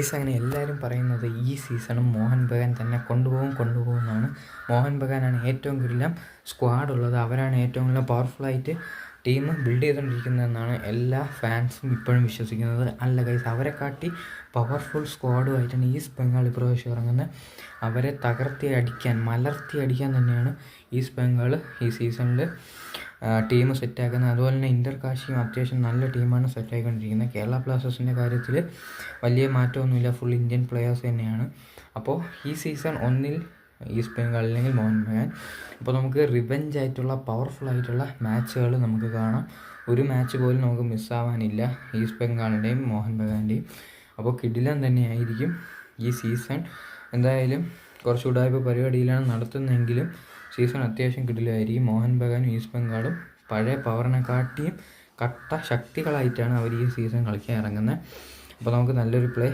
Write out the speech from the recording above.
Guys അങ്ങനെ എല്ലാവരും പറയുന്നത് ഈ സീസണും മോഹൻ ബഗാൻ തന്നെ കൊണ്ടുപോകുമെന്നാണ്. മോഹൻ ബഗാനാണ് ഏറ്റവും കൂടുതൽ സ്ക്വാഡുള്ളത്, അവരാണ് ഏറ്റവും കൂടുതൽ പവർഫുള്ളായിട്ട് ടീം ബിൽഡ് ചെയ്തുകൊണ്ടിരിക്കുന്നതെന്നാണ് എല്ലാ ഫാൻസും ഇപ്പോഴും വിശ്വസിക്കുന്നത്. അല്ല ഗൈസ്, അവരെ കാട്ടി പവർഫുൾ സ്ക്വാഡുമായിട്ടാണ് ഈസ്റ്റ് ബംഗാൾ ഇപ്രാവശ്യം ഇറങ്ങുന്നത്. അവരെ മലർത്തി അടിക്കാൻ തന്നെയാണ് ഈസ്റ്റ് ബംഗാൾ ഈ സീസണിൽ ടീം സെറ്റാക്കുന്നത്. അതുപോലെ തന്നെ ഇന്റർകാശിയും അത്യാവശ്യം നല്ല ടീമാണ് സെറ്റായിക്കൊണ്ടിരിക്കുന്നത്. കേരള ബ്ലാസ്റ്റേഴ്സിൻ്റെ കാര്യത്തിൽ വലിയ മാറ്റമൊന്നുമില്ല, ഫുൾ ഇന്ത്യൻ പ്ലെയേഴ്സ് തന്നെയാണ്. അപ്പോൾ ഈ സീസൺ ഒന്നിൽ ഈസ്റ്റ് ബംഗാൾ അല്ലെങ്കിൽ മോഹൻ ബഗാൻ. അപ്പോൾ നമുക്ക് റിവെഞ്ച് ആയിട്ടുള്ള പവർഫുള്ളായിട്ടുള്ള മാച്ചുകൾ നമുക്ക് കാണാം. ഒരു മാച്ച് പോലും നമുക്ക് മിസ്സാവാനില്ല ഈസ്റ്റ് ബംഗാളിൻ്റെയും മോഹൻ ബഗാൻ്റെയും. അപ്പോൾ കിടിലൻ തന്നെയായിരിക്കും ഈ സീസൺ. എന്തായാലും കുറച്ച് ഉടായ്പ പരിപാടിയിലാണ് നടത്തുന്നതെങ്കിലും സീസൺ അത്യാവശ്യം കിടിലമായിരിക്കും. മോഹൻ ബഗാനും ഈസ്റ്റ് ബംഗാളും പഴയ പവറിനെ കാട്ടിയും കട്ട ശക്തികളായിട്ടാണ് അവർ ഈ സീസൺ കളിക്കാൻ ഇറങ്ങുന്നത്. അപ്പോൾ നമുക്ക് നല്ലൊരു പ്ലേ